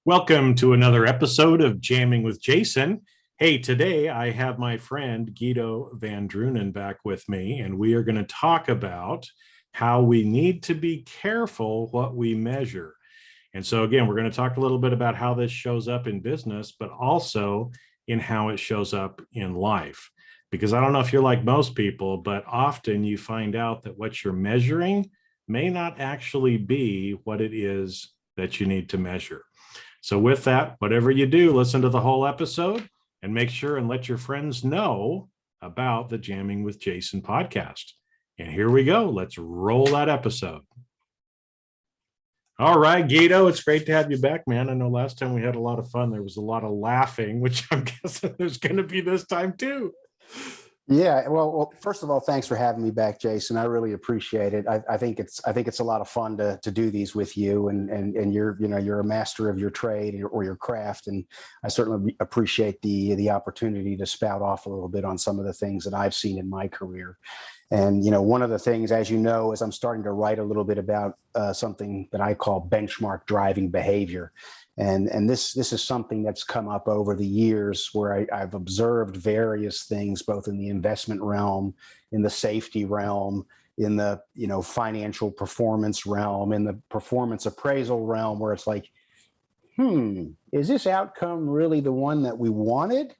Welcome to another episode of Jamming with Jason. Hey, today I have my friend Guido Van Drunen back with me, and we are going to talk about how we need to be careful what we measure. And so, again, we're going to talk a little bit about how this shows up in business, but also in how it shows up in life. Because I don't know if you're like most people, but often you find out that what you're measuring may not actually be what it is that you need to measure. So with that, whatever you do, listen to the whole episode and make sure and let your friends know about the Jamming with Jason podcast. And here we go. Let's roll that episode. All right, Guido, it's great to have you back, man. I know last time we had a lot of fun. There was a lot of laughing, which I'm guessing there's going to be this time too. Yeah, well, first of all, thanks for having me back, Jason. I really appreciate it. I think it's a lot of fun to do these with you, and you're a master of your trade or your craft, and I certainly appreciate the opportunity to spout off a little bit on some of the things that I've seen in my career. And one of the things, as you know, is I'm starting to write a little bit about something that I call benchmark driving behavior. And this is something that's come up over the years where I've observed various things, both in the investment realm, in the safety realm, in the financial performance realm, in the performance appraisal realm, where it's like, is this outcome really the one that we wanted?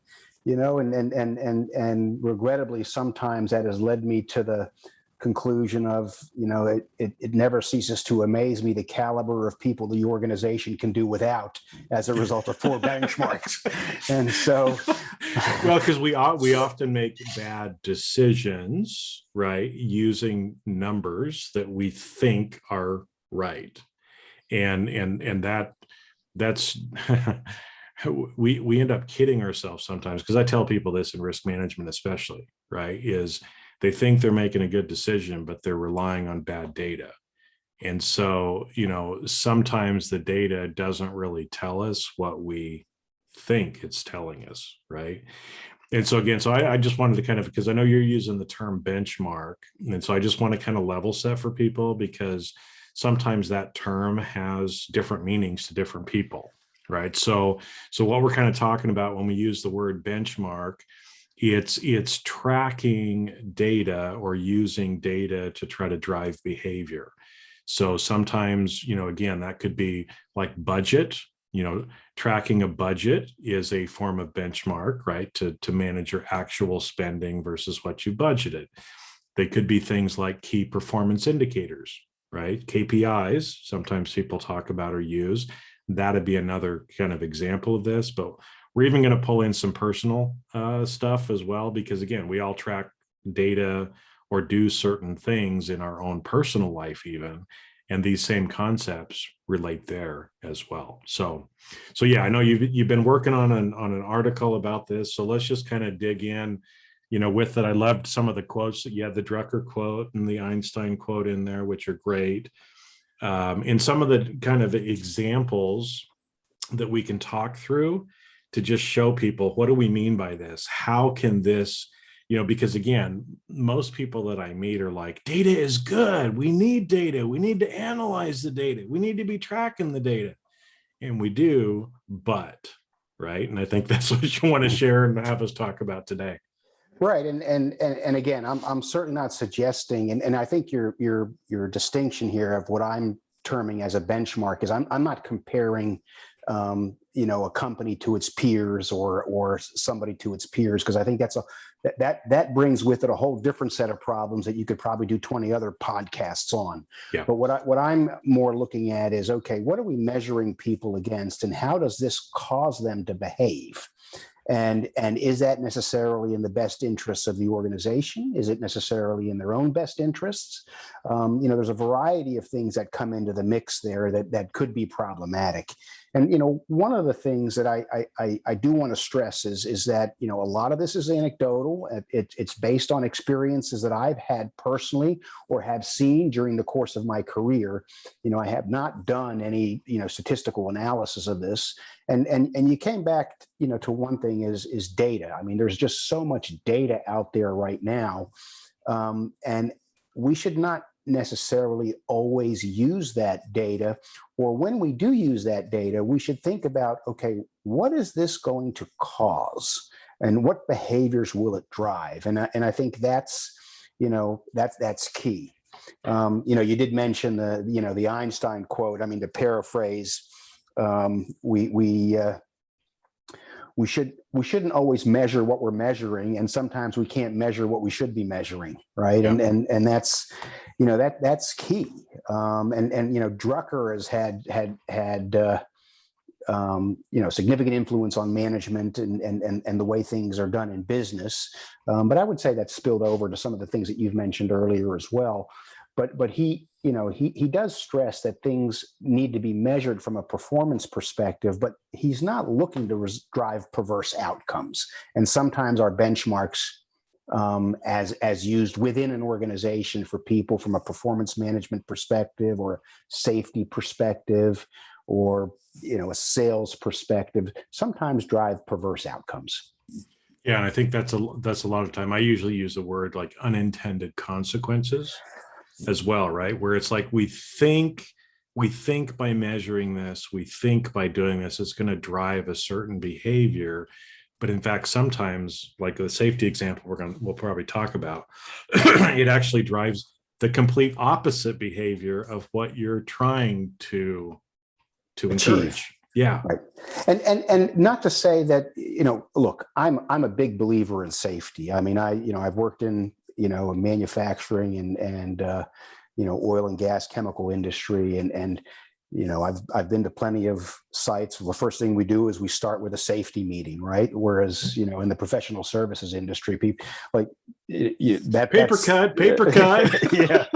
And regrettably, sometimes that has led me to the conclusion of, it never ceases to amaze me the caliber of people the organization can do without as a result of poor benchmarks. And so, well, because we often make bad decisions, right, using numbers that we think are right, and that's we end up kidding ourselves sometimes, because I tell people this in risk management especially, right, is they think they're making a good decision, but they're relying on bad data. And so, sometimes the data doesn't really tell us what we think it's telling us, right? And so again, I just wanted to kind of, because I know you're using the term benchmark, and so I just want to kind of level set for people, because sometimes that term has different meanings to different people, right? So what we're kind of talking about when we use the word benchmark, it's tracking data or using data to try to drive behavior. So sometimes, again, that could be like budget. Tracking a budget is a form of benchmark, right? To manage your actual spending versus what you budgeted. They could be things like key performance indicators, right? KPIs, sometimes people talk about or use. That'd be another kind of example of this, but we're even going to pull in some personal stuff as well, because again, we all track data or do certain things in our own personal life even, and these same concepts relate there as well. So yeah, I know you've been working on an article about this, so let's just kind of dig in. With it, I loved some of the quotes that you had, the Drucker quote and the Einstein quote in there, which are great. And some of the kind of examples that we can talk through to just show people, what do we mean by this? How can this, because again, most people that I meet are like, data is good. We need data. We need to analyze the data. We need to be tracking the data. And we do, but, right? And I think that's what you want to share and have us talk about today. Right. And again, I'm certainly not suggesting, and I think your distinction here of what I'm terming as a benchmark is I'm not comparing a company to its peers or somebody to its peers, because I think that brings with it a whole different set of problems that you could probably do 20 other podcasts on. Yeah. But what I'm more looking at is, okay, what are we measuring people against, and how does this cause them to behave? And is that necessarily in the best interests of the organization? Is it necessarily in their own best interests? There's a variety of things that come into the mix there that could be problematic. And one of the things that I do want to stress is that a lot of this is anecdotal. It's based on experiences that I've had personally or have seen during the course of my career. I have not done any statistical analysis of this. And you came back to one thing is data. I mean, there's just so much data out there right now, and we should not necessarily always use that data, or when we do use that data, we should think about, okay, what is this going to cause, and what behaviors will it drive? And I think that's, that's key. You did mention the Einstein quote. I mean, to paraphrase, we shouldn't always measure what we're measuring, and sometimes we can't measure what we should be measuring, right? Yep. And that's that's key. Drucker has had significant influence on management and the way things are done in business. But I would say that spilled over to some of the things that you've mentioned earlier as well. But he does stress that things need to be measured from a performance perspective, but he's not looking to drive perverse outcomes. And sometimes our benchmarks, as used within an organization for people from a performance management perspective or safety perspective, or a sales perspective, sometimes drive perverse outcomes. Yeah, and I think that's a lot of time. I usually use the word like unintended consequences as well, right? Where it's like we think by measuring this, we think by doing this, it's going to drive a certain behavior. But in fact, sometimes, like the safety example we'll probably talk about, it actually drives the complete opposite behavior of what you're trying to encourage. Yeah. Right. And not to say that, look, I'm a big believer in safety. I mean, I've worked in, manufacturing and oil and gas chemical industry. And I've been to plenty of sites. The first thing we do is we start with a safety meeting, right? Whereas, in the professional services industry, people like paper cut. Yeah,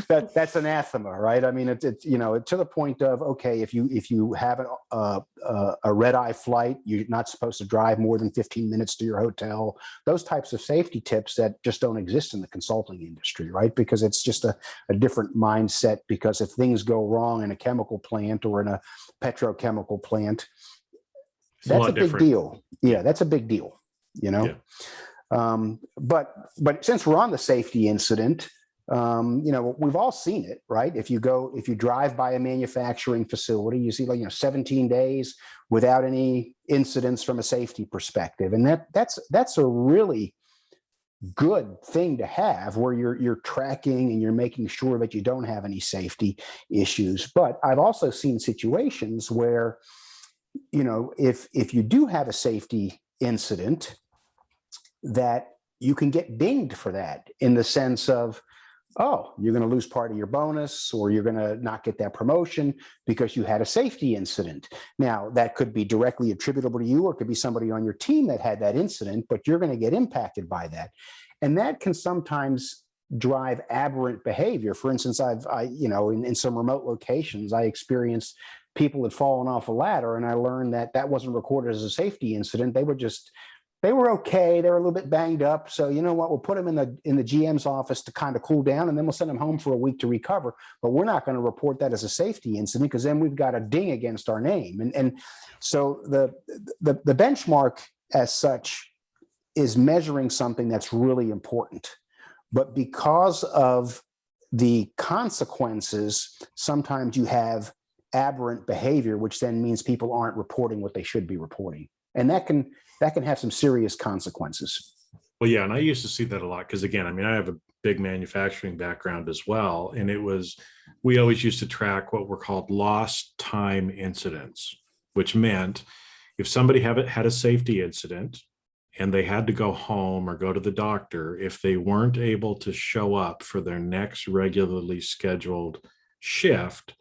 that's anathema, right? I mean, it's to the point of, okay, if you have a red eye flight, you're not supposed to drive more than 15 minutes to your hotel. Those types of safety tips that just don't exist in the consulting industry, right? Because it's just a different mindset. Because if things go wrong in a chemical plant or in a petrochemical plant, that's a big deal. Yeah, that's a big deal. Yeah. But since we're on the safety incident, we've all seen it, right? If you drive by a manufacturing facility, you see 17 days without any incidents from a safety perspective. And that's a really good thing to have, where you're tracking and you're making sure that you don't have any safety issues. But I've also seen situations where, if you do have a safety incident, that you can get dinged for that, in the sense of, oh, you're going to lose part of your bonus, or you're going to not get that promotion because you had a safety incident. Now, that could be directly attributable to you, or it could be somebody on your team that had that incident, but you're going to get impacted by that. And that can sometimes drive aberrant behavior. For instance, in some remote locations, I experienced people had fallen off a ladder, and I learned that wasn't recorded as a safety incident. They were okay. They were a little bit banged up. So you know what? We'll put them in the GM's office to kind of cool down, and then we'll send them home for a week to recover. But we're not going to report that as a safety incident, because then we've got a ding against our name. And so the benchmark as such is measuring something that's really important. But because of the consequences, sometimes you have aberrant behavior, which then means people aren't reporting what they should be reporting. And that can have some serious consequences. Well, yeah, and I used to see that a lot, because again, I mean, I have a big manufacturing background as well, and we always used to track what were called lost time incidents, which meant if somebody had a safety incident and they had to go home or go to the doctor, if they weren't able to show up for their next regularly scheduled shift,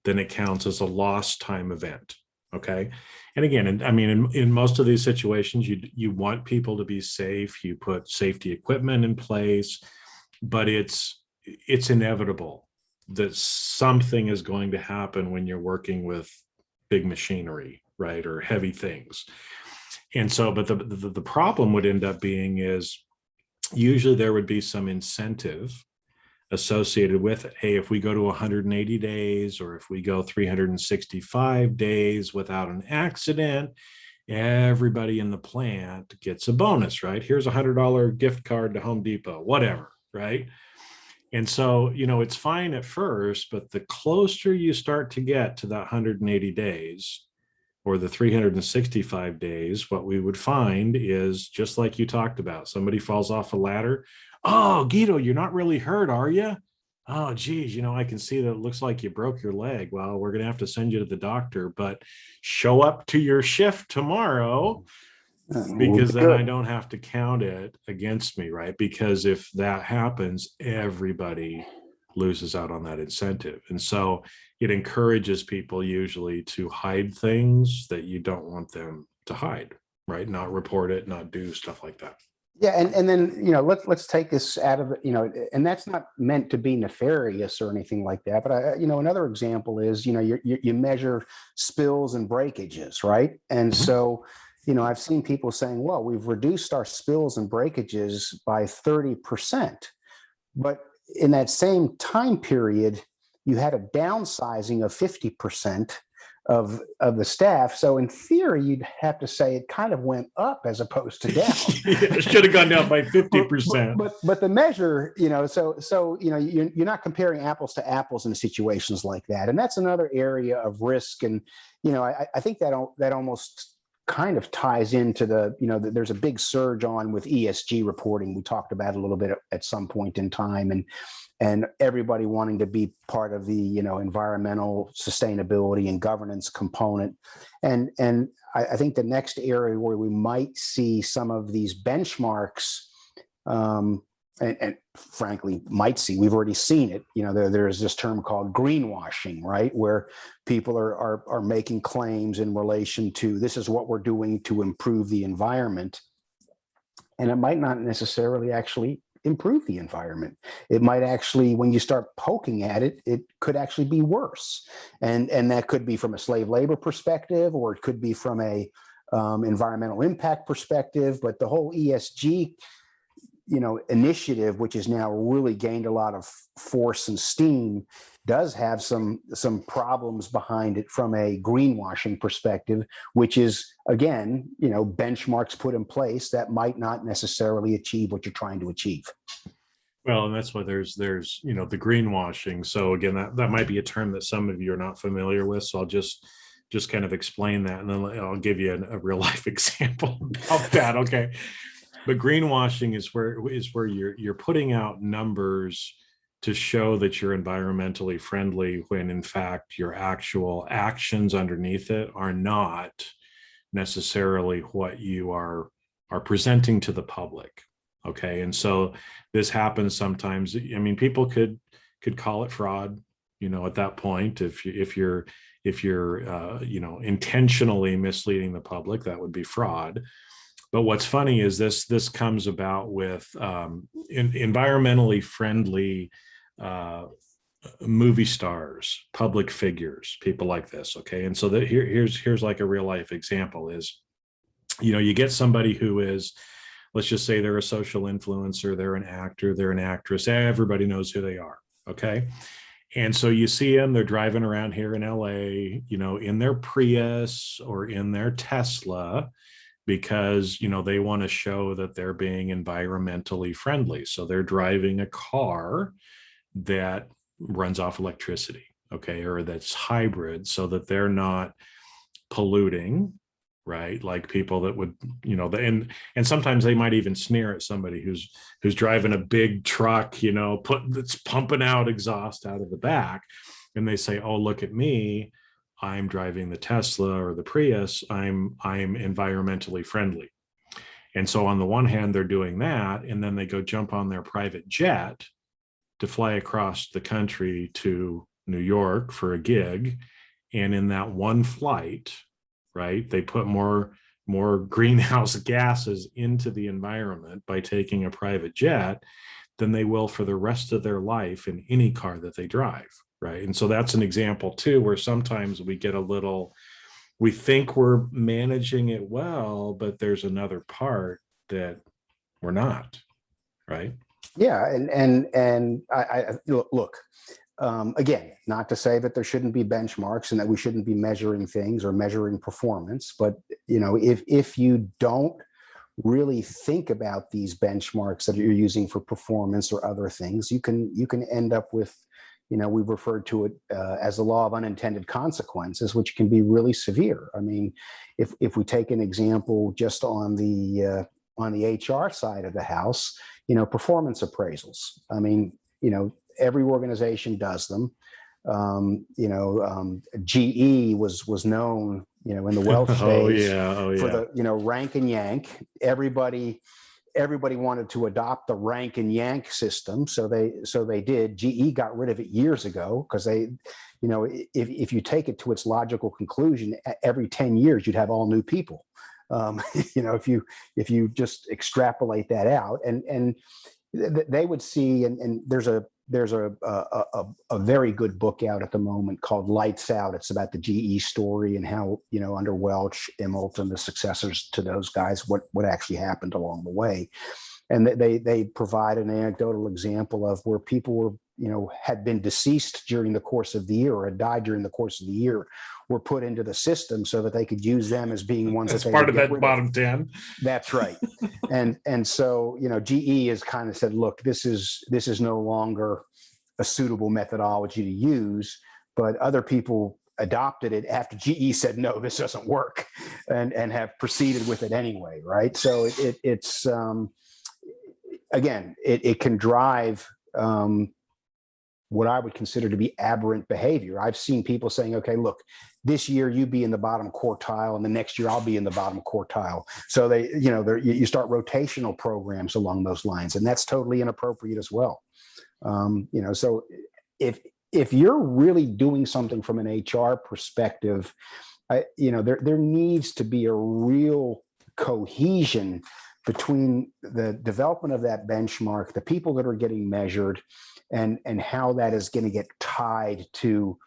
then it counts as a lost time event. Okay. And again, I mean, in most of these situations, you want people to be safe. You put safety equipment in place, but it's inevitable that something is going to happen when you're working with big machinery, right, or heavy things. And so, but the problem would end up being is usually there would be some incentive associated with it. Hey, if we go to 180 days, or if we go 365 days without an accident, everybody in the plant gets a bonus, right? Here's $100 gift card to Home Depot, whatever, right? And so, it's fine at first, but the closer you start to get to that 180 days or the 365 days, what we would find is just like you talked about, somebody falls off a ladder. Oh, Guido, you're not really hurt, are you? Oh, geez, I can see that it looks like you broke your leg. Well, we're going to have to send you to the doctor, but show up to your shift tomorrow, because then I don't have to count it against me, right? Because if that happens, everybody loses out on that incentive. And so it encourages people usually to hide things that you don't want them to hide, right? Not report it, not do stuff like that. Yeah, and then let's take this out of and that's not meant to be nefarious or anything like that. But another example is you measure spills and breakages, right? And so I've seen people saying, well, we've reduced our spills and breakages by 30%, but in that same time period, you had a downsizing of 50% of the staff. So in theory, you'd have to say it kind of went up as opposed to down. It should have gone down by 50%. But the measure, you're not comparing apples to apples in situations like that. And that's another area of risk. And, I think that almost kind of ties into there's a big surge on with ESG reporting. We talked about it a little bit at some point in time, and everybody wanting to be part of the environmental sustainability and governance component. And I think the next area where we might see some of these benchmarks, and frankly we've already seen it, there's this term called greenwashing, right, where people are making claims in relation to this is what we're doing to improve the environment, and it might not necessarily actually improve the environment. It might actually, when you start poking at it, it could actually be worse, and that could be from a slave labor perspective, or it could be from a environmental impact perspective. But the whole ESG initiative, which has now really gained a lot of force and steam, does have some problems behind it from a greenwashing perspective, which is, again, benchmarks put in place that might not necessarily achieve what you're trying to achieve. Well, and that's why there's the greenwashing. So again, that might be a term that some of you are not familiar with. So I'll just kind of explain that, and then I'll give you a real life example about that. Okay. But greenwashing is where you're putting out numbers to show that you're environmentally friendly, when in fact your actual actions underneath it are not necessarily what you are presenting to the public. Okay. And so this happens sometimes. I mean, people could call it fraud, at that point. If you're intentionally misleading the public, that would be fraud. But what's funny is this comes about with environmentally friendly movie stars, public figures, people like this. Okay. And so here's like a real life example is, you get somebody who is, let's just say they're a social influencer, they're an actor, they're an actress, everybody knows who they are. Okay. And so you see them, they're driving around here in LA, in their Prius or in their Tesla, because they want to show that they're being environmentally friendly. So they're driving a car that runs off electricity, okay, or that's hybrid, so that they're not polluting, right? Like people that would, and sometimes they might even sneer at somebody who's driving a big truck, that's pumping out exhaust out of the back, and they say, oh, look at me, I'm driving the Tesla or the Prius, I'm environmentally friendly. And so on the one hand, they're doing that, and then they go jump on their private jet to fly across the country to New York for a gig. And in that one flight, right, they put more greenhouse gases into the environment by taking a private jet than they will for the rest of their life in any car that they drive. Right. And so that's an example too, where sometimes we get we think we're managing it well, but there's another part that we're not. Right. Yeah. And I look, again, not to say that there shouldn't be benchmarks and that we shouldn't be measuring things or measuring performance, but if you don't really think about these benchmarks that you're using for performance or other things, you can end up with, we've referred to it as the law of unintended consequences, which can be really severe. I mean, if we take an example just on the HR side of the house, performance appraisals. I mean, every organization does them. GE was known, in the Welsh days for the, rank and yank. Everybody wanted to adopt the rank and yank system. So they did. GE got rid of it years ago because if you take it to its logical conclusion, every 10 years, you'd have all new people. If you just extrapolate that out, and they would see, and there's a very good book out at the moment called Lights Out. It's about the GE story and how, under Welch, Immelt, and the successors to those guys, what actually happened along the way. And they provide an anecdotal example of where people were, had been deceased during the course of the year or had died during the course of the year, were put into the system so that they could use them as being ones that's that they part of that bottom 10. That's right. and so, GE has kind of said, look, this is no longer a suitable methodology to use, but other people adopted it after GE said, no, this doesn't work, and have proceeded with it anyway. Right. So it's again, it can drive what I would consider to be aberrant behavior. I've seen people saying, okay, look, this year you be in the bottom quartile and the next year I'll be in the bottom quartile. So you start rotational programs along those lines, and that's totally inappropriate as well. So if you're really doing something from an HR perspective, there needs to be a real cohesion between the development of that benchmark, the people that are getting measured, and how that is going to get tied to,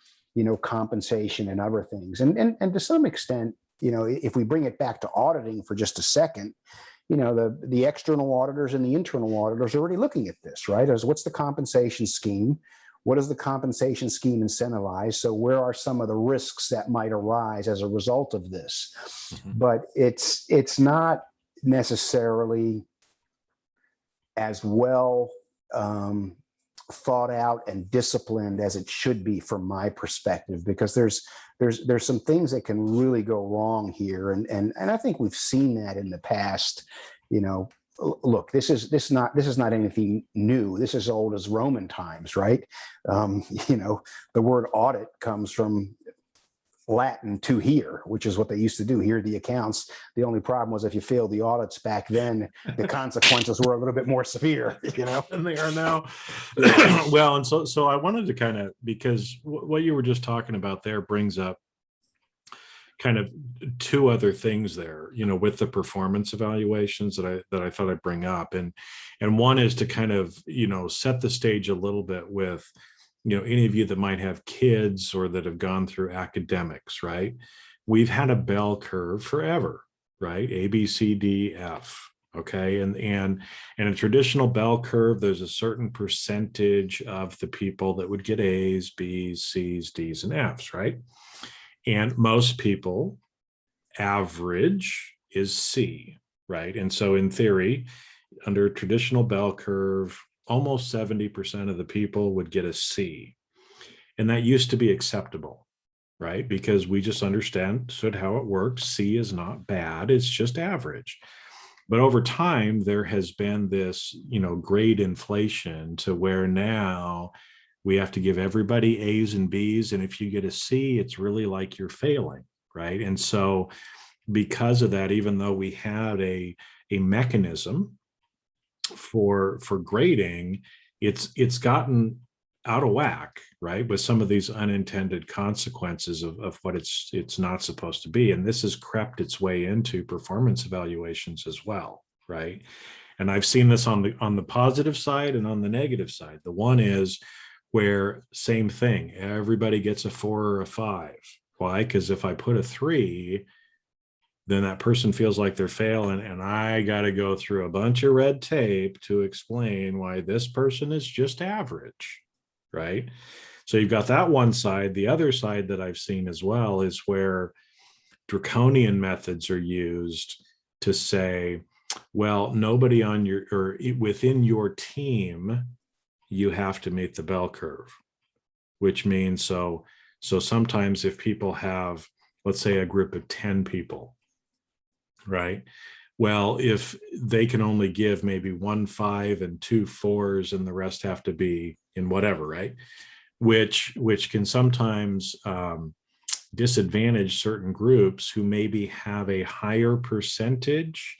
compensation and other things. And to some extent, if we bring it back to auditing for just a second, the external auditors and the internal auditors are already looking at this, right? As what's the compensation scheme? What does the compensation scheme incentivize? So where are some of the risks that might arise as a result of this? Mm-hmm. But it's not necessarily as well thought out and disciplined as it should be from my perspective, because there's some things that can really go wrong here, and I think we've seen that in the past. Look, this is not anything new. This is old as Roman times, right? The word audit comes from Latin to hear, which is what they used to do, hear the accounts. The only problem was if you failed the audits back then, the consequences were a little bit more severe, than they are now. Well, and so I wanted to kind of, because what you were just talking about there brings up kind of two other things there, with the performance evaluations that I thought I'd bring up. And one is to kind of, set the stage a little bit with, any of you that might have kids or that have gone through academics, right? We've had a bell curve forever, right? A, B, C, D, F. Okay. And in a traditional bell curve, there's a certain percentage of the people that would get A's, B's, C's, D's, and F's, right? And most people, average is C, right? And so in theory, under a traditional bell curve, almost 70% of the people would get a C. And that used to be acceptable, right? Because we just understood how it works. C is not bad, it's just average. But over time, there has been this, grade inflation to where now we have to give everybody A's and B's. And if you get a C, it's really like you're failing, right? And so because of that, even though we had a mechanism for grading, it's gotten out of whack, right, with some of these unintended consequences of what it's not supposed to be. And this has crept its way into performance evaluations as well, right? And I've seen this on the positive side and on the negative side. The one is where same thing, everybody gets a 4 or a 5. Why? Because if I put a 3, then that person feels like they're failing, and I got to go through a bunch of red tape to explain why this person is just average, right? So you've got that one side. The other side that I've seen as well is where draconian methods are used to say, Well, nobody on your or within your team, you have to meet the bell curve, which means so sometimes if people have, let's say, a group of 10 people, right? Well, if they can only give maybe 1 5 and 2 4s, and the rest have to be in whatever, right? Which can sometimes disadvantage certain groups who maybe have a higher percentage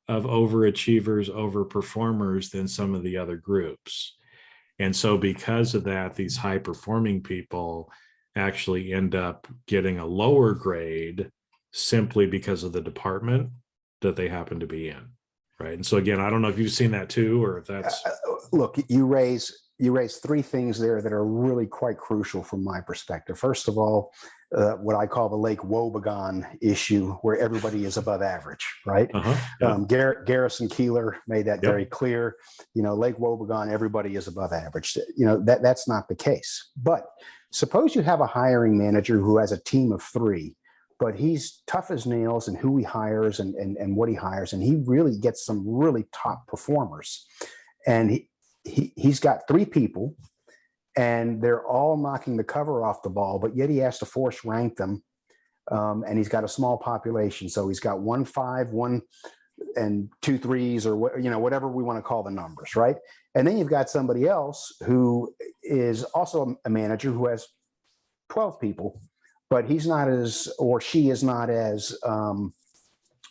of overachievers, overperformers than some of the other groups. And so because of that, these high performing people actually end up getting a lower grade simply because of the department that they happen to be in. Right. And so again, I don't know if you've seen that too, or if that's look, you raise three things there that are really quite crucial from my perspective. First of all, what I call the Lake Wobegon issue, where everybody is above average, right? Garrison Keillor made that very clear. Lake Wobegon, everybody is above average. That's not the case. But suppose you have a hiring manager who has a team of 3, but he's tough as nails in who he hires and what he hires, and he really gets some really top performers. And he's got 3 people, and they're all knocking the cover off the ball, but yet he has to force rank them. And he's got a small population. So he's got 1 5, 1 and 2 3s, or whatever we want to call the numbers, right? And then you've got somebody else who is also a manager who has 12 people, but he's not as, or she is not as,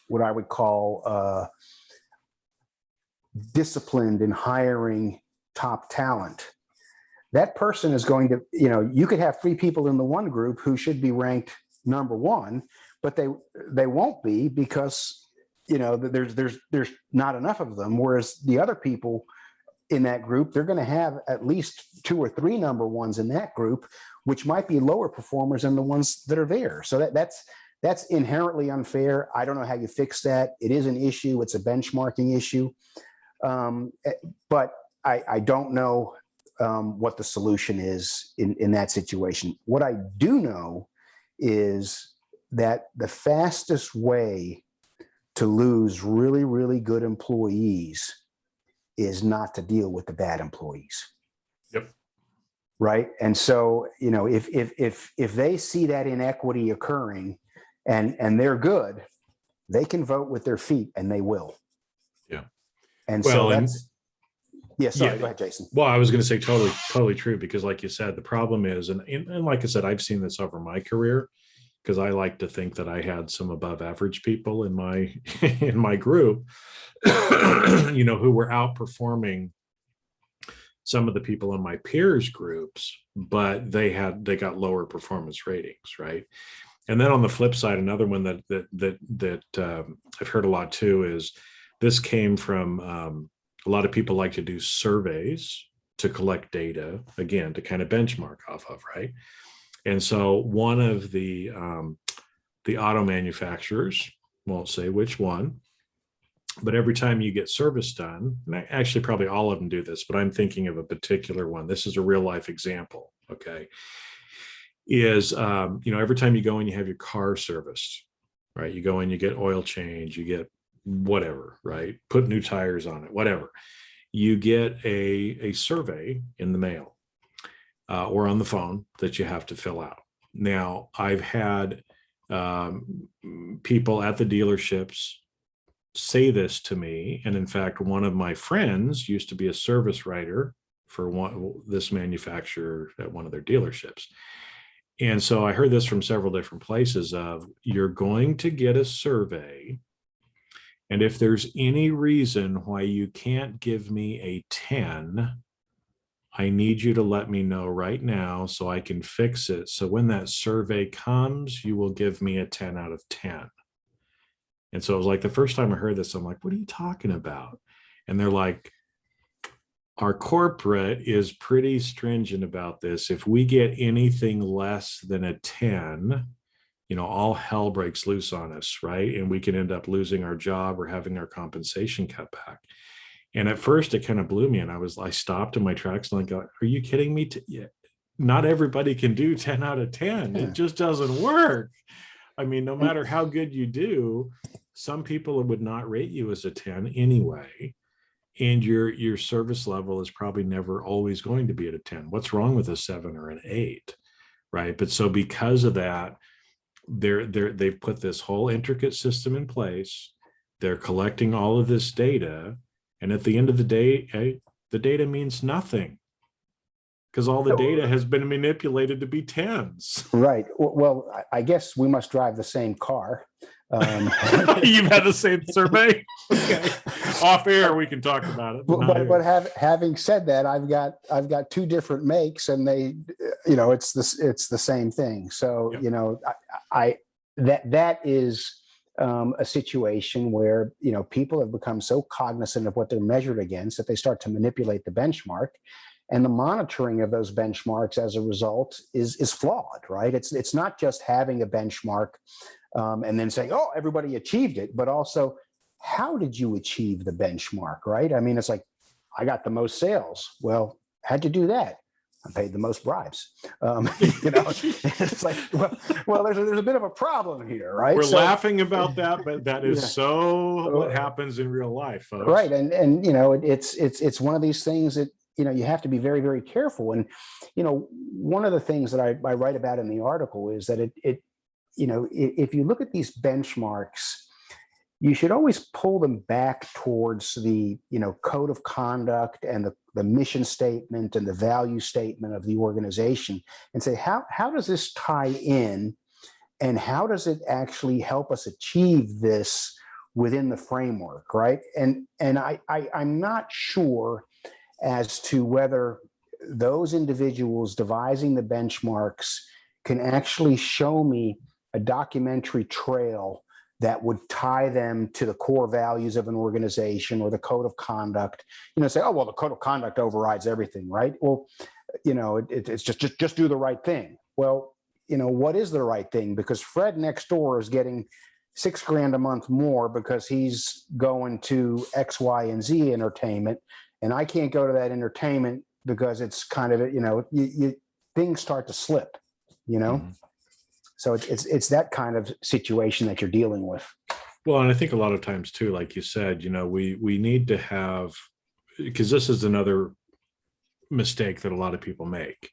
what I would call disciplined in hiring top talent. That person is going to, you could have 3 people in the one group who should be ranked number 1, but they won't be because, there's not enough of them. Whereas the other people in that group, they're going to have at least 2 or 3 number 1s in that group, which might be lower performers than the ones that are there. So that's inherently unfair. I don't know how you fix that. It is an issue. It's a benchmarking issue. But I don't know what the solution is in that situation. What I do know is that the fastest way to lose really, really good employees is not to deal with the bad employees. Yep. Right. And so, if they see that inequity occurring and they're good, they can vote with their feet, and they will. Yeah. And so that's, go ahead, Jason. Well, I was going to say totally true, because like you said, the problem is, and like I said, I've seen this over my career, because I like to think that I had some above average people in my in my group, who were outperforming some of the people in my peers groups, but they got lower performance ratings, right? And then on the flip side, another one that I've heard a lot too is this came from a lot of people like to do surveys to collect data, again, to kind of benchmark off of, right? And so one of the auto manufacturers, won't say which one, but every time you get service done, and actually probably all of them do this, but I'm thinking of a particular one. This is a real life example, okay? Is, every time you go and you have your car serviced, right? You go and you get oil change, you get whatever, right? Put new tires on it, whatever. You get a survey in the mail or on the phone that you have to fill out. Now, I've had people at the dealerships say this to me. And in fact, one of my friends used to be a service writer for this manufacturer at one of their dealerships. And so I heard this from several different places of, you're going to get a survey, and if there's any reason why you can't give me a 10, I need you to let me know right now so I can fix it. So when that survey comes, you will give me a 10 out of 10. And so it was like the first time I heard this, I'm like, what are you talking about? And they're like, our corporate is pretty stringent about this. If we get anything less than a 10, all hell breaks loose on us, right? And we can end up losing our job or having our compensation cut back. And at first it kind of blew me, and I stopped in my tracks and I go, are you kidding me? Yeah. Not everybody can do 10 out of 10. It just doesn't work. I mean, no matter how good you do, some people would not rate you as a 10 anyway. And your service level is probably never always going to be at a 10. What's wrong with a 7 or an 8? Right. But so because of that, they've put this whole intricate system in place. They're collecting all of this data. And at the end of the day, the data means nothing, because all the data has been manipulated to be 10s. Right. Well, I guess we must drive the same car. You've had the same survey. Okay. Off air, we can talk about it. But having said that, I've got 2 different makes, and they, it's the same thing. So, yep. That is a situation where, people have become so cognizant of what they're measured against that they start to manipulate the benchmark. And the monitoring of those benchmarks as a result is flawed, right? It's not just having a benchmark and then saying, oh, everybody achieved it, but also, how did you achieve the benchmark, right? I mean, it's like, I got the most sales. Well, how'd you do that? I paid the most bribes. It's like, well, there's a bit of a problem here, right? We're laughing about that, but that is so what happens in real life, folks. Right, and it's one of these things that you have to be very, very careful. And one of the things that I write about in the article is that if you look at these benchmarks, you should always pull them back towards the code of conduct and the mission statement and the value statement of the organization, and say, how does this tie in, and how does it actually help us achieve this within the framework, right? And I'm not sure as to whether those individuals devising the benchmarks can actually show me a documentary trail that would tie them to the core values of an organization or the code of conduct. Say, oh, well, the code of conduct overrides everything, right? Well, it's just do the right thing. Well, what is the right thing? Because Fred next door is getting $6,000 a month more because he's going to X, Y, and Z entertainment, and I can't go to that entertainment because it's kind of things start to slip. Mm-hmm. So it's that kind of situation that you're dealing with. Well, and I think a lot of times too, like you said, we need to have, because this is another mistake that a lot of people make,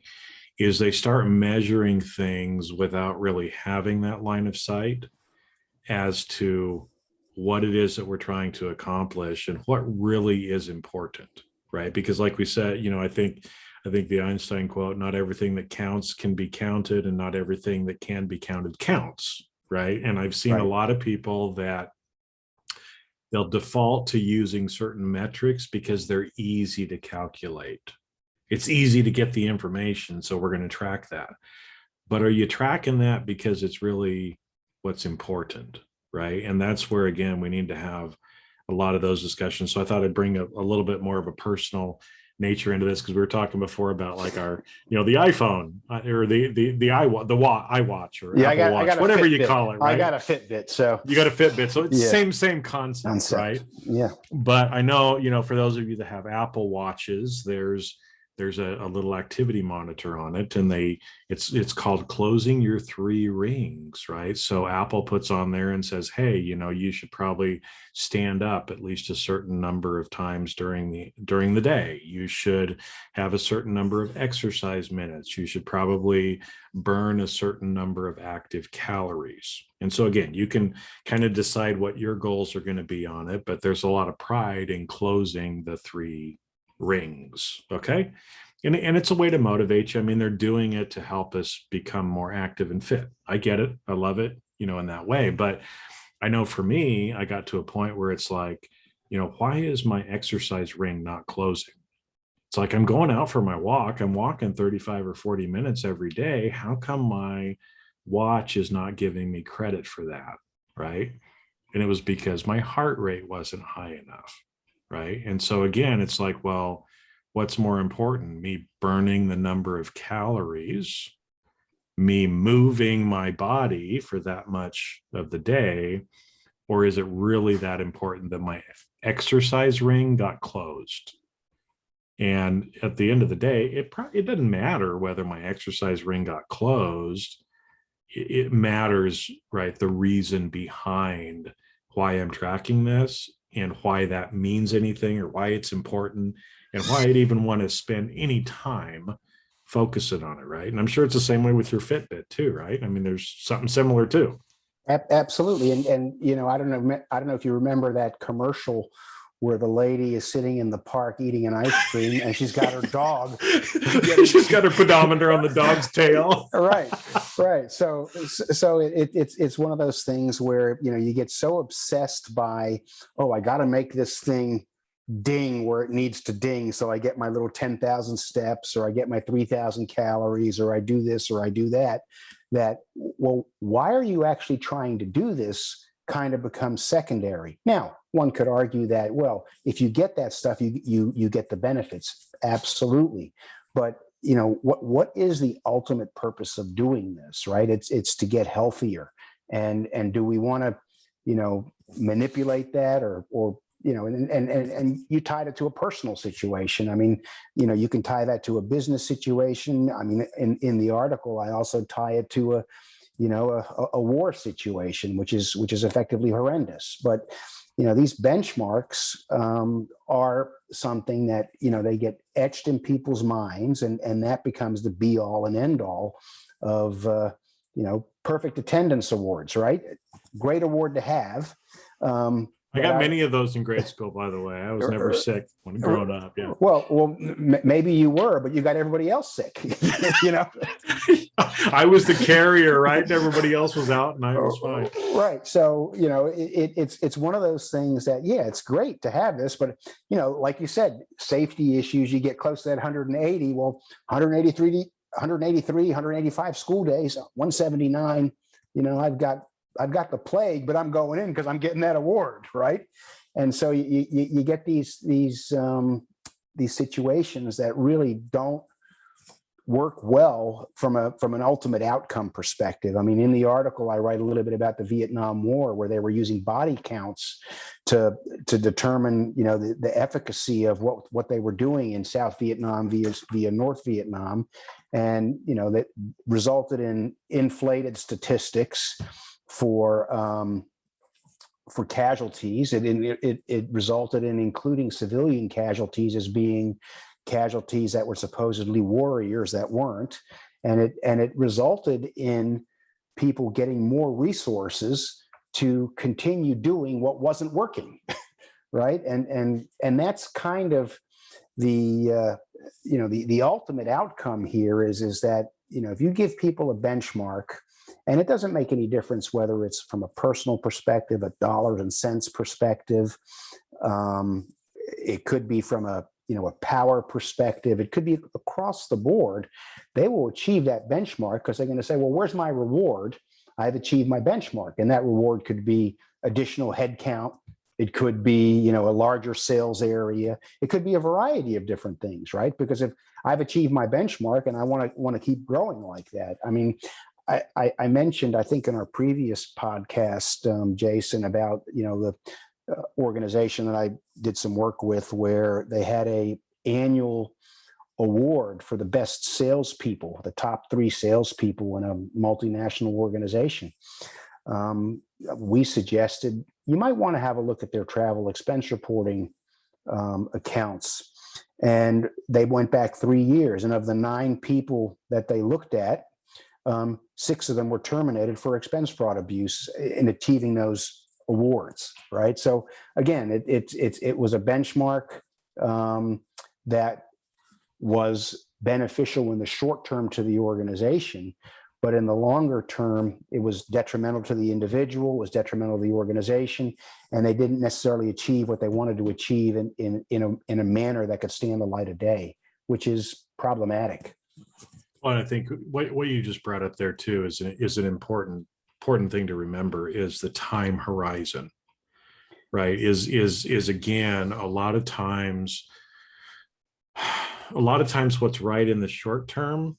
is they start measuring things without really having that line of sight as to what it is that we're trying to accomplish and what really is important, right? Because like we said, I think the Einstein quote, not everything that counts can be counted, and not everything that can be counted counts, right? And I've seen a lot of people that they'll default to using certain metrics because they're easy to calculate. It's easy to get the information, so we're going to track that. But are you tracking that because it's really what's important, right? And that's where, again, we need to have a lot of those discussions. So I thought I'd bring a little bit more of a personal nature into this, because we were talking before about like our, the iPhone or the iWatch or Apple Watch, whatever you call it, right? I got a Fitbit, so you got a Fitbit, so it's same concept, right? Yeah. But I know, for those of you that have Apple Watches, there's a little activity monitor on it, and it's called closing your 3 rings, right? So Apple puts on there and says, hey, you should probably stand up at least a certain number of times during the day. You should have a certain number of exercise minutes. You should probably burn a certain number of active calories. And so again, you can kind of decide what your goals are going to be on it, but there's a lot of pride in closing the 3 rings. Okay. And it's a way to motivate you. I mean, they're doing it to help us become more active and fit. I get it. I love it, in that way. But I know for me, I got to a point where it's like, why is my exercise ring not closing? It's like, I'm going out for my walk. I'm walking 35 or 40 minutes every day. How come my watch is not giving me credit for that? Right. And it was because my heart rate wasn't high enough. Right. And so again, it's like, well, what's more important, me burning the number of calories, me moving my body for that much of the day, or is it really that important that my exercise ring got closed? And at the end of the day, it doesn't matter whether my exercise ring got closed. It matters, right? The reason behind why I'm tracking this and why that means anything or why it's important and why I'd even want to spend any time focusing on it, right? And I'm sure it's the same way with your Fitbit too, right? I mean, there's something similar too. Absolutely. And you know, I don't know if you remember that commercial where the lady is sitting in the park eating an ice cream and she's got her dog. She's got her pedometer on the dog's tail. Right. So it's one of those things where, you know, you get so obsessed by, oh, I got to make this thing ding where it needs to ding. So I get my little 10,000 steps, or I get my 3,000 calories, or I do this, or I do that, well, why are you actually trying to do this kind of becomes secondary. Now, one could argue that, well, if you get that stuff, you get the benefits. Absolutely. But you know, what is the ultimate purpose of doing this, right? It's to get healthier. And do we want to, you know, manipulate that, or you know, and you tied it to a personal situation. I mean, you know, you can tie that to a business situation. I mean, in the article, I also tie it to a war situation, which is effectively horrendous. But you know, these benchmarks are something that, you know, they get etched in people's minds, and that becomes the be all and end all of you know, perfect attendance awards, right? Great award to have. I got many of those in grade school, by the way. I was never sick when growing up. Yeah. Well, maybe you were, but you got everybody else sick. You know, I was the carrier, right? Everybody else was out, and I was fine. Right. So you know, it's one of those things that, yeah, it's great to have this, but you know, like you said, safety issues. You get close to that 180. Well, 183, 185 school days, 179. You know, I've got the plague, but I'm going in because I'm getting that award, right? And so you get these situations that really don't work well from an ultimate outcome perspective. I mean, in the article, I write a little bit about the Vietnam War, where they were using body counts to determine, you know, the efficacy of what they were doing in South Vietnam via North Vietnam, and you know, that resulted in inflated statistics for casualties. It resulted in including civilian casualties as being casualties that were supposedly warriors that weren't, and it resulted in people getting more resources to continue doing what wasn't working, right? And that's kind of the you know, the ultimate outcome here is that, you know, if you give people a benchmark, and it doesn't make any difference whether it's from a personal perspective, a dollars and cents perspective. It could be from a power perspective. It could be across the board. They will achieve that benchmark because they're going to say, well, where's my reward? I've achieved my benchmark. And that reward could be additional headcount. It could be, you know, a larger sales area. It could be a variety of different things, right? Because if I've achieved my benchmark and I want to keep growing like that, I mean, I mentioned, I think in our previous podcast, Jason, about, you know, the organization that I did some work with, where they had a annual award for the best salespeople, the top 3 salespeople in a multinational organization. We suggested you might want to have a look at their travel expense reporting accounts. And they went back 3 years. And of the 9 people that they looked at, 6 of them were terminated for expense fraud abuse in achieving those awards, right? So again, it was a benchmark that was beneficial in the short term to the organization, but in the longer term, it was detrimental to the individual, was detrimental to the organization, and they didn't necessarily achieve what they wanted to achieve in a manner that could stand the light of day, which is problematic. Well, I think what you just brought up there too is an important thing to remember, is the time horizon, right? Is again, a lot of times what's right in the short term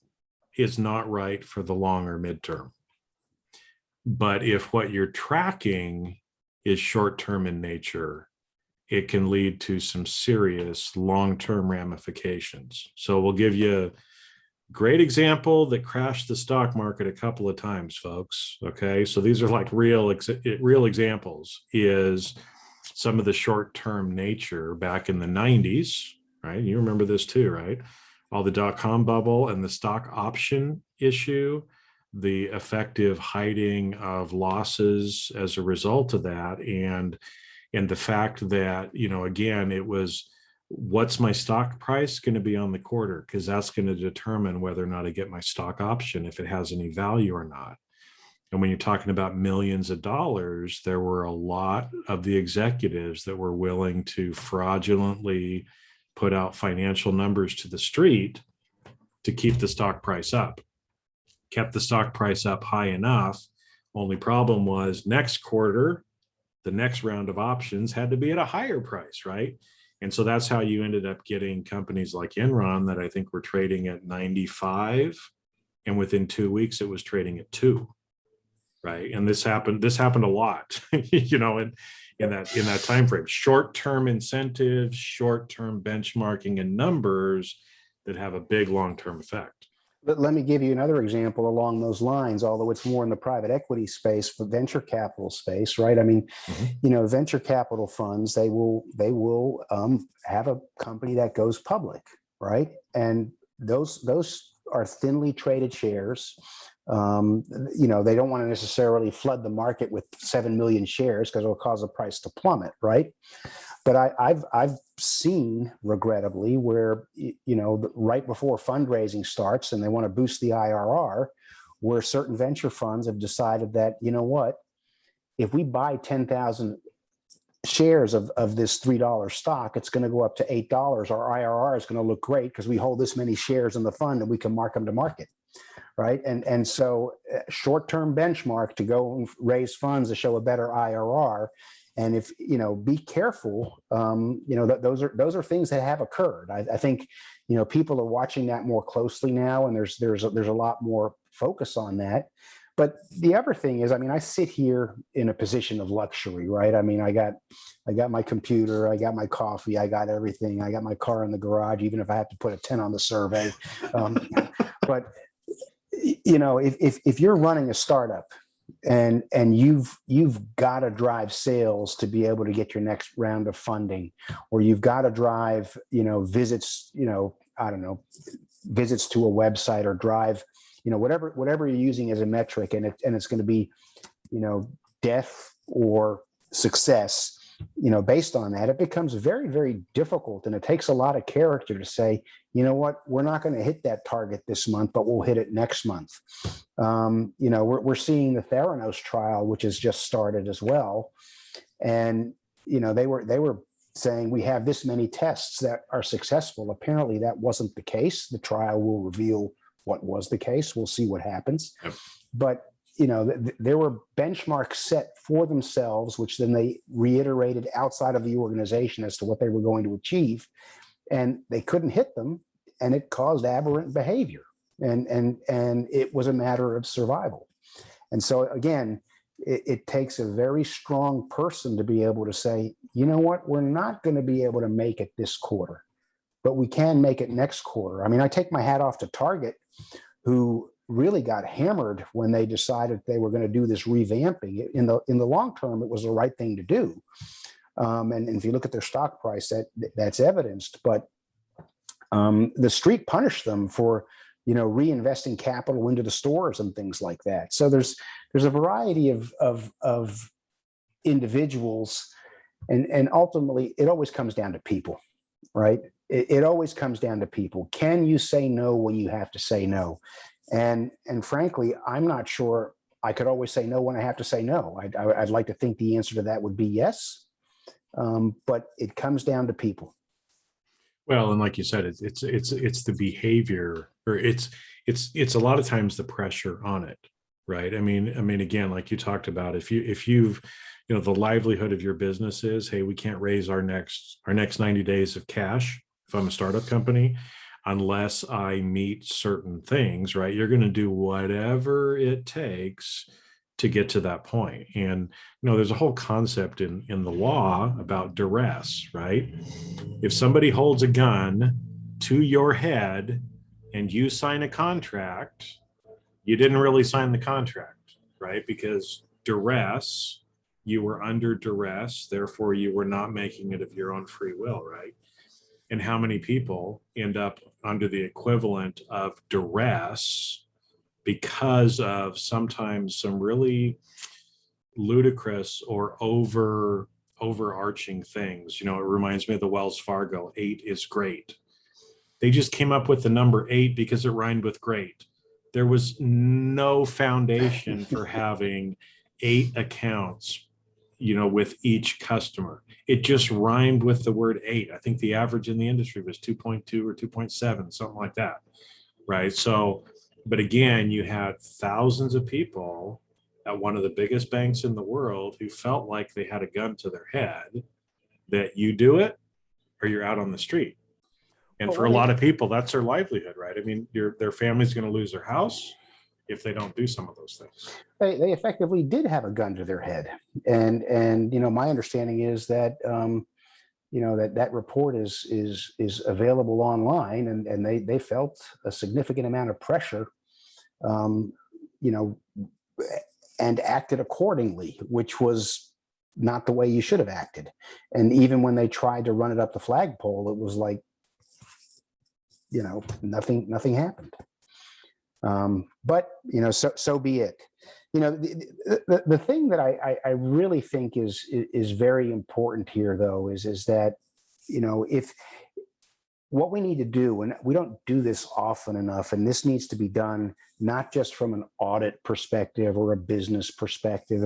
is not right for the long or midterm. But if what you're tracking is short term in nature, it can lead to some serious long-term ramifications. So we'll give you Great example that crashed the stock market a couple of times, folks. Okay, so these are like real examples. Is some of the short-term nature back in the 90s, right? You remember this too, right? All the dot-com bubble and the stock option issue, the effective hiding of losses as a result of that, and the fact that, again, it was, what's my stock price going to be on the quarter? Because that's going to determine whether or not I get my stock option, if it has any value or not. And when you're talking about millions of dollars, there were a lot of the executives that were willing to fraudulently put out financial numbers to the street to keep the stock price up. Kept the stock price up high enough. Only problem was next quarter, the next round of options had to be at a higher price, right? And so that's how you ended up getting companies like Enron that I think were trading at 95, and within 2 weeks it was trading at 2, right? And this happened a lot, in that time frame. Short-term incentives, short-term benchmarking, and numbers that have a big long-term effect. But let me give you another example along those lines, although it's more in the private equity space, for venture capital space, right? I mean, venture capital funds, they will have a company that goes public, right? And those are thinly traded shares. They don't want to necessarily flood the market with 7 million shares because it'll cause the price to plummet, right? But I've seen, regrettably, where, right before fundraising starts and they want to boost the IRR, where certain venture funds have decided that, if we buy 10,000 shares of this $3 stock, it's going to go up to $8. Our IRR is going to look great because we hold this many shares in the fund and we can mark them to market. Right. And so short-term benchmark to go and raise funds to show a better IRR. And if, be careful, those are things that have occurred. I think, people are watching that more closely now, and there's a lot more focus on that. But the other thing is, I sit here in a position of luxury, right? I got my computer, I got my coffee, I got everything. I got my car in the garage, even if I have to put a 10 on the survey. But if you're running a startup and you've got to drive sales to be able to get your next round of funding, or you've got to drive, visits, visits to a website, or drive, whatever you're using as a metric, and it's going to be, death or success, based on that, it becomes very, very difficult. And it takes a lot of character to say, we're not going to hit that target this month, but we'll hit it next month. We're seeing the Theranos trial, which has just started as well. And, they were saying we have this many tests that are successful. Apparently that wasn't the case. The trial will reveal what was the case. We'll see what happens. Yep. But there were benchmarks set for themselves, which then they reiterated outside of the organization as to what they were going to achieve, and they couldn't hit them, and it caused aberrant behavior, and it was a matter of survival. And so again, it takes a very strong person to be able to say, we're not going to be able to make it this quarter, but we can make it next quarter. I take my hat off to Target, who really got hammered when they decided they were going to do this revamping. In the long term, it was the right thing to do. And if you look at their stock price, that's evidenced. But the street punished them for, reinvesting capital into the stores and things like that. So there's a variety of individuals, and ultimately it always comes down to people, right? It always comes down to people. Can you say no when you have to say no? And frankly, I'm not sure I could always say no when I have to say no. I'd like to think the answer to that would be yes, but it comes down to people. Well, and like you said, it's the behavior, or it's a lot of times the pressure on it, right? Again, like you talked about, if you've the livelihood of your business is, hey, we can't raise our next 90 days of cash if I'm a startup company, unless I meet certain things, right? You're going to do whatever it takes to get to that point. And, there's a whole concept in the law about duress, right? If somebody holds a gun to your head and you sign a contract, you didn't really sign the contract, right? Because duress, you were under duress, therefore you were not making it of your own free will, right? And how many people end up under the equivalent of duress because of sometimes some really ludicrous or overarching things. You know, it reminds me of the Wells Fargo, 8 is great. They just came up with the number 8 because it rhymed with great. There was no foundation for having 8 accounts, you know, with each customer. It just rhymed with the word 8. I think the average in the industry was 2.2 or 2.7, something like that, right? So, but again, you had thousands of people at one of the biggest banks in the world who felt like they had a gun to their head, that you do it or you're out on the street. And for a lot of people, that's their livelihood, right? I mean, their family's going to lose their house if they don't do some of those things. They effectively did have a gun to their head. And you know, my understanding is that, you know, that report is available online, and they felt a significant amount of pressure, you know, and acted accordingly, which was not the way you should have acted. And even when they tried to run it up the flagpole, it was like, you know, nothing happened. But, you know, so be it. You know, the thing that I really think is very important here, though, is that, you know, if what we need to do, and we don't do this often enough, and this needs to be done not just from an audit perspective or a business perspective.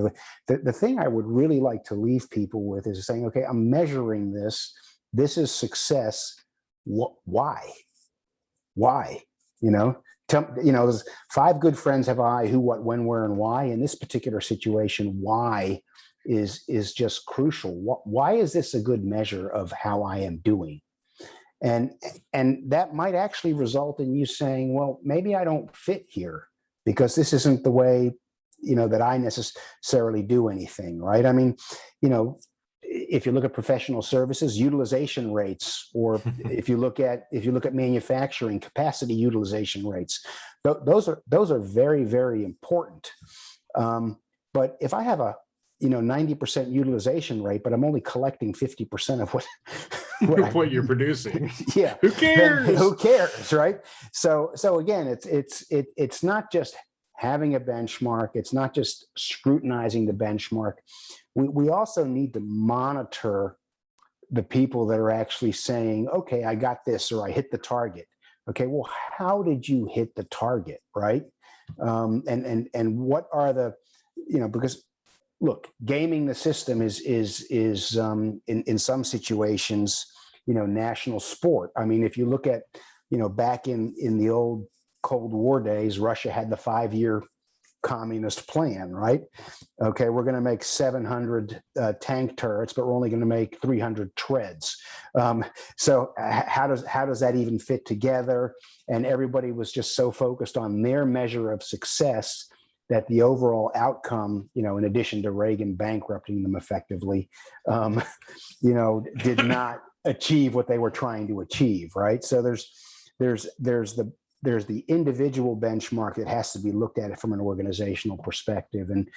The thing I would really like to leave people with is saying, okay, I'm measuring this. This is success. Why? You know, you know, there's 5 good friends have I, who, what, when, where, and why. In this particular situation, why is just crucial. Why is this a good measure of how I am doing? And that might actually result in you saying, well, maybe I don't fit here because this isn't the way, you know, that I necessarily do anything, right? I mean, you know, if you look at professional services, utilization rates, or if you look at manufacturing, capacity utilization rates, those are very, very important. But if I have a, you know, 90% utilization rate, but I'm only collecting 50% of what you're producing, yeah, who cares? Who cares, right? So again, it's not just having a benchmark. It's not just scrutinizing the benchmark. We also need to monitor the people that are actually saying, okay, I got this, or I hit the target. Okay, well, how did you hit the target, right? And what are the, you know, because look, gaming the system is in some situations, you know, national sport. I mean, if you look at, you know, back in the old Cold War days, Russia had the 5-year communist plan, right? Okay, we're going to make 700 tank turrets, but we're only going to make 300 treads. So how does that even fit together? And everybody was just so focused on their measure of success that the overall outcome, you know, in addition to Reagan bankrupting them effectively, you know, did not achieve what they were trying to achieve, right? So there's the individual benchmark that has to be looked at it from an organizational perspective. And,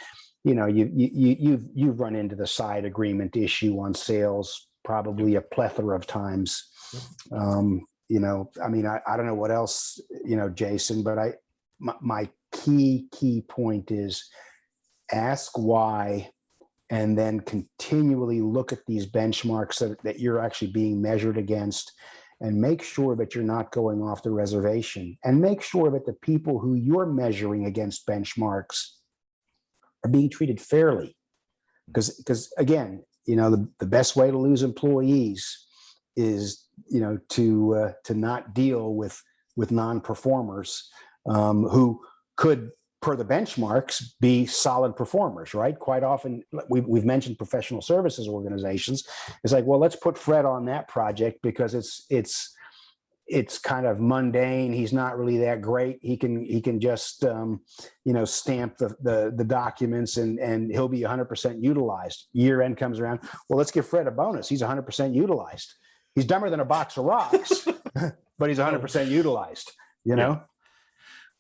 you know, you've run into the side agreement issue on sales probably a plethora of times. You know, I mean, I don't know what else, you know, Jason, but my key point is ask why, and then continually look at these benchmarks that you're actually being measured against, and make sure that you're not going off the reservation, and make sure that the people who you're measuring against benchmarks are being treated fairly. Because again, you know, the best way to lose employees is, you know, to not deal with non-performers who could, per the benchmarks, be solid performers, right? Quite often, we've mentioned professional services organizations. It's like, well, let's put Fred on that project because it's kind of mundane. He's not really that great. He can just you know, stamp the documents and he'll be 100% utilized. Year end comes around. Well, let's give Fred a bonus. He's 100% utilized. He's dumber than a box of rocks, but he's 100% utilized. you Yeah. know?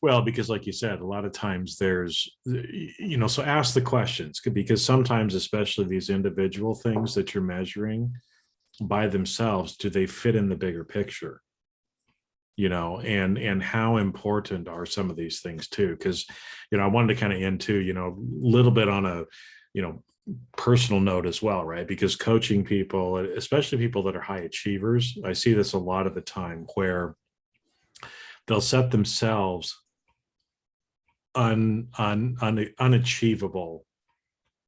Well, because like you said, a lot of times there's, so ask the questions, because sometimes, especially these individual things that you're measuring by themselves, do they fit in the bigger picture? And how important are some of these things too? Because, I wanted to kind of end too, a little bit on a, personal note as well, right? Because coaching people, especially people that are high achievers, I see this a lot of the time where they'll set themselves unachievable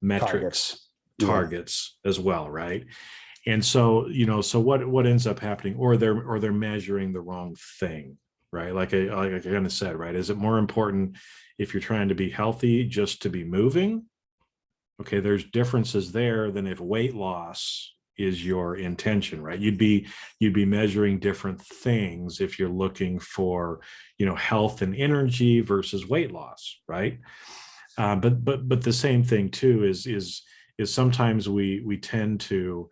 metrics, targets as well, right? And so, so what ends up happening, or they're measuring the wrong thing, right? Like I kind of said, right? Is it more important if you're trying to be healthy just to be moving? Okay, there's differences there than if weight loss is your intention, right? You'd be measuring different things if you're looking for, health and energy versus weight loss, right? But the same thing too is sometimes we tend to,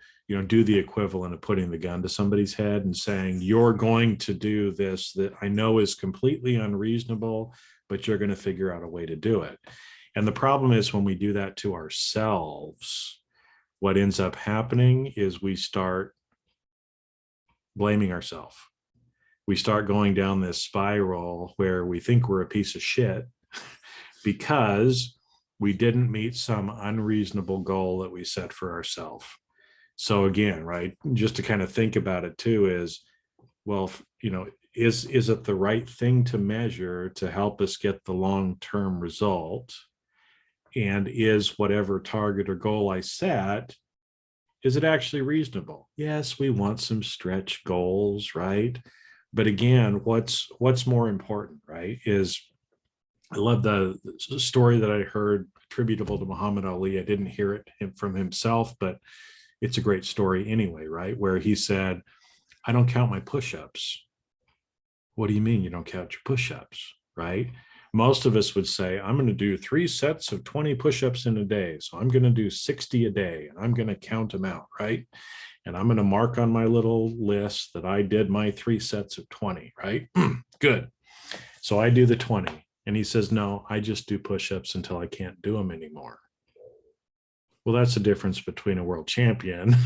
do the equivalent of putting the gun to somebody's head and saying, you're going to do this that I know is completely unreasonable, but you're going to figure out a way to do it. And the problem is when we do that to ourselves, what ends up happening is we start blaming ourselves. We start going down this spiral where we think we're a piece of shit because we didn't meet some unreasonable goal that we set for ourselves. So again, right, just to kind of think about it too is, well, is it the right thing to measure to help us get the long-term result? And is whatever target or goal I set, is it actually reasonable? Yes, we want some stretch goals, right? But again, what's more important, right, is I love the story that I heard attributable to Muhammad Ali. I didn't hear it from himself, but it's a great story anyway, right? Where he said, I don't count my push-ups. What do you mean you don't count your push-ups, right? Most of us would say, I'm going to do 3 sets of 20 push-ups in a day. So I'm going to do 60 a day and I'm going to count them out, right? And I'm going to mark on my little list that I did my 3 sets of 20, right? Good. So I do the 20. And he says, no, I just do push-ups until I can't do them anymore. Well, that's the difference between a world champion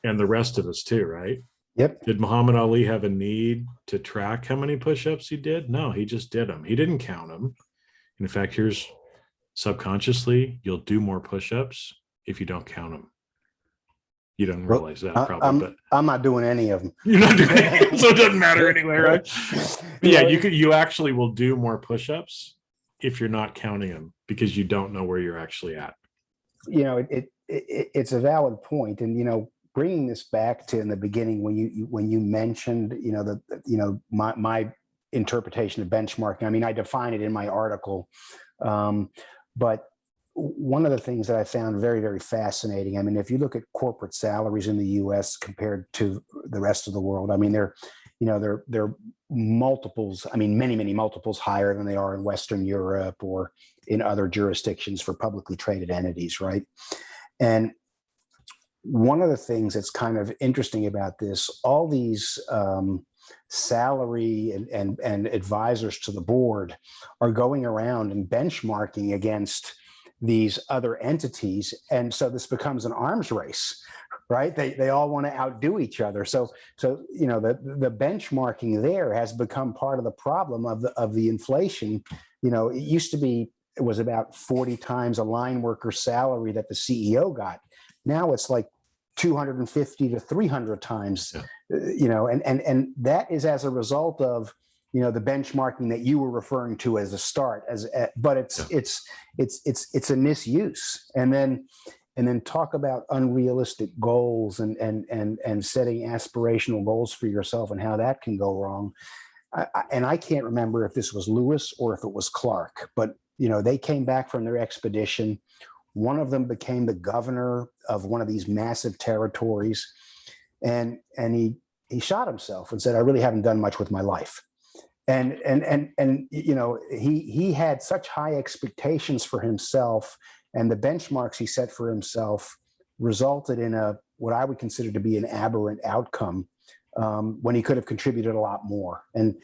and the rest of us too, right? Yep. Did Muhammad Ali have a need to track how many push-ups he did? No, he just did them. He didn't count them. In fact, here's subconsciously, you'll do more push-ups if you don't count them. You don't realize that probably, but I'm not doing any of them. You're not doing it, so it doesn't matter anyway, right? Yeah, you actually will do more push-ups if you're not counting them because you don't know where you're actually at. It's a valid point, and bringing this back to in the beginning when you mentioned my interpretation of benchmarking. I mean, I define it in my article, but one of the things that I found very, very fascinating. I mean, if you look at corporate salaries in the U.S. compared to the rest of the world, I mean, they're multiples. I mean, many, many multiples higher than they are in Western Europe or in other jurisdictions for publicly traded entities, right? And one of the things that's kind of interesting about this, all these salary and advisors to the board are going around and benchmarking against these other entities. And so this becomes an arms race, right? They all want to outdo each other. So the benchmarking there has become part of the problem of the inflation. It used to be, it was about 40 times a line worker's salary that the CEO got. Now it's like 250 to 300 times, and that is as a result of, the benchmarking that you were referring to as a start, but it's a misuse. And then talk about unrealistic goals and setting aspirational goals for yourself and how that can go wrong. And I can't remember if this was Lewis or if it was Clark, but they came back from their expedition. One of them became the governor of one of these massive territories, and he shot himself and said, "I really haven't done much with my life." And he had such high expectations for himself, and the benchmarks he set for himself resulted in what I would consider to be an aberrant outcome, when he could have contributed a lot more. And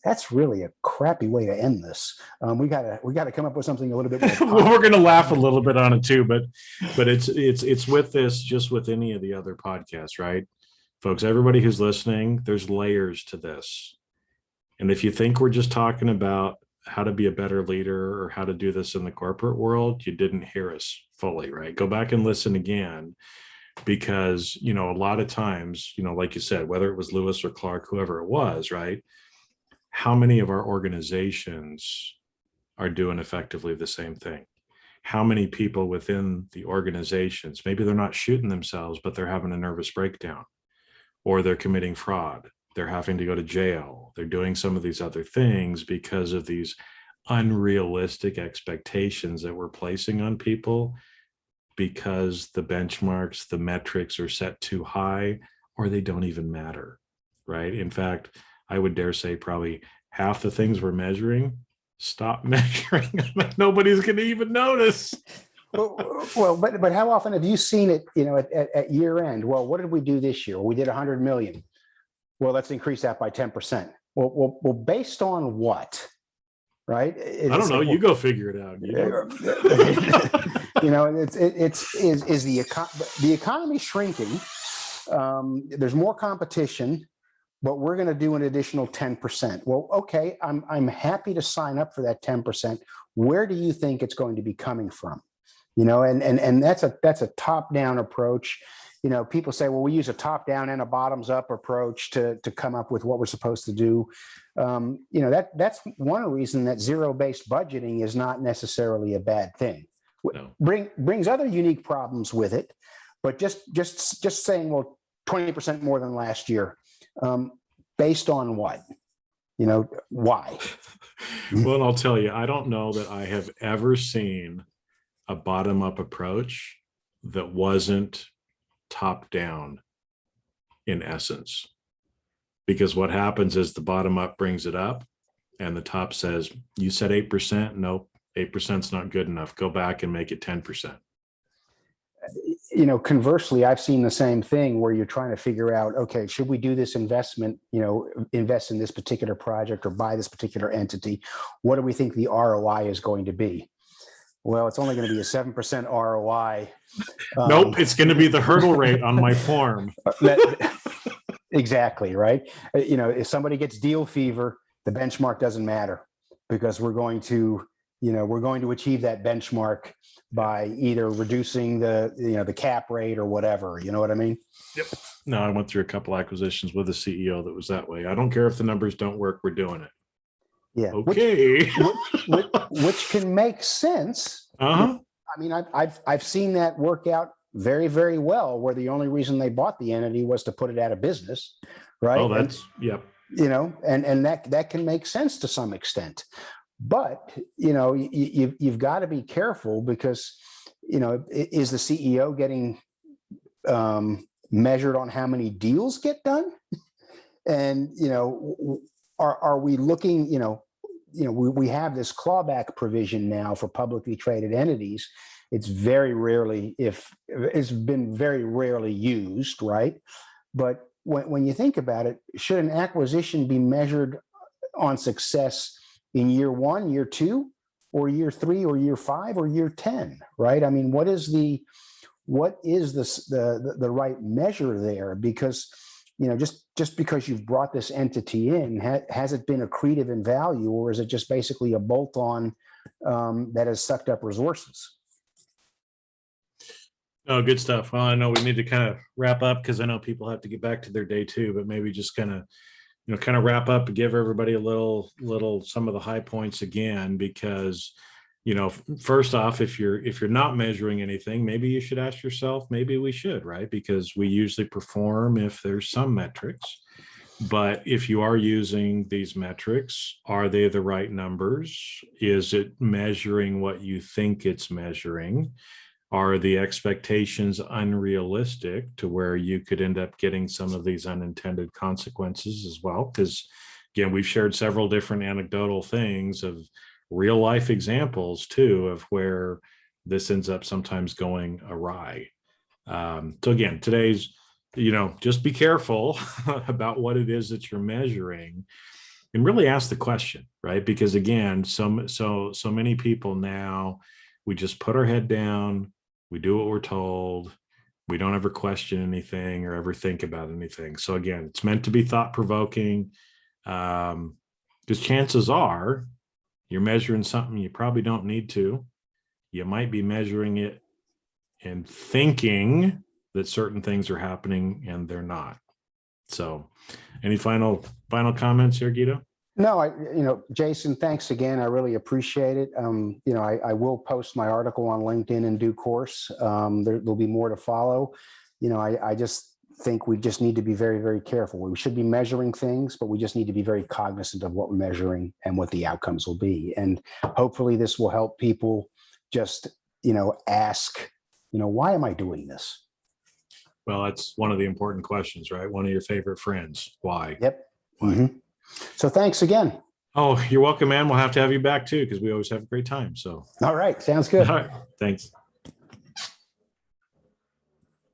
That's really a crappy way to end this. We gotta come up with something a little bit more Well, we're positive. going to laugh a little bit on it too, but it's with this, just with any of the other podcasts, right? Folks, everybody who's listening, there's layers to this. And if you think we're just talking about how to be a better leader or how to do this in the corporate world, you didn't hear us fully, right? Go back and listen again, because, a lot of times, like you said, whether it was Lewis or Clark, whoever it was, right? How many of our organizations are doing effectively the same thing? How many people within the organizations, maybe they're not shooting themselves, but they're having a nervous breakdown, or they're committing fraud, they're having to go to jail, they're doing some of these other things because of these unrealistic expectations that we're placing on people, because the benchmarks, the metrics are set too high, or they don't even matter, right? In fact, I would dare say probably half the things we're measuring, stop measuring. Nobody's going to even notice. Well, but how often have you seen it, at year end? Well, what did we do this year? We did 100 million. Well, let's increase that by 10%. Well, based on what? Right? I don't know. You go figure it out. Is the economy shrinking? There's more competition, but we're going to do an additional 10%. Well, okay, I'm happy to sign up for that 10%. Where do you think it's going to be coming from? And that's a top-down approach. People say, well, we use a top-down and a bottoms-up approach to come up with what we're supposed to do. That's one reason that zero-based budgeting is not necessarily a bad thing. No. Brings other unique problems with it, but just saying, well, 20% more than last year, based on what? Why? Well, I'll tell you, I don't know that I have ever seen a bottom-up approach that wasn't top-down in essence. Because what happens is the bottom-up brings it up, and the top says, you said 8%? Nope, 8% is not good enough. Go back and make it 10%. Conversely, I've seen the same thing where you're trying to figure out, okay, should we do this investment, invest in this particular project or buy this particular entity? What do we think the ROI is going to be? Well, it's only going to be a 7% ROI. Nope, it's going to be the hurdle rate on my form. Exactly, right? If somebody gets deal fever, the benchmark doesn't matter, because we're going to achieve that benchmark by either reducing the cap rate or whatever. You know what I mean? Yep. No, I went through a couple acquisitions with a CEO that was that way. I don't care if the numbers don't work, we're doing it. Yeah. Okay. Which can make sense. Uh-huh. I mean, I've seen that work out very, very well, where the only reason they bought the entity was to put it out of business, right? Oh, yep. And that can make sense to some extent. But you've got to be careful, because is the CEO getting measured on how many deals get done? And are we looking? We have this clawback provision now for publicly traded entities. It's been very rarely used, right? But when you think about it, should an acquisition be measured on success in year 1, year 2, or year 3, or year 5, or year 10, right? I mean, what is the right measure there? Because just because you've brought this entity in, has it been accretive in value, or is it just basically a bolt-on that has sucked up resources? Oh, good stuff. Well, I know we need to kind of wrap up, because I know people have to get back to their day too, but maybe just kind of wrap up and give everybody a little some of the high points again, because first off, if you're not measuring anything, maybe you should ask yourself, maybe we should, right? Because we usually perform if there's some metrics. But if you are using these metrics, are they the right numbers? Is it measuring what you think it's measuring? Are the expectations unrealistic to where you could end up getting some of these unintended consequences as well? Because again, we've shared several different anecdotal things of real life examples too, of where this ends up sometimes going awry. So again, today's, just be careful about what it is that you're measuring. and really ask the question, right? Because again, so many people now, we just put our head down, we do what we're told, we don't ever question anything or ever think about anything. So again, it's meant to be thought provoking, because chances are you're measuring something you probably don't need to. You might be measuring it and thinking that certain things are happening and they're not. So any final comments here, Guido? No, Jason, thanks again. I really appreciate it. I will post my article on LinkedIn in due course. There'll be more to follow. I just think we just need to be very, very careful. We should be measuring things, but we just need to be very cognizant of what we're measuring and what the outcomes will be. And hopefully this will help people just, ask, why am I doing this? Well, that's one of the important questions, right? One of your favorite friends. Why? Yep. Why? Mm-hmm. So thanks again. Oh, you're welcome, man. We'll have to have you back too, because we always have a great time. So, all right. Sounds good. all right. Thanks.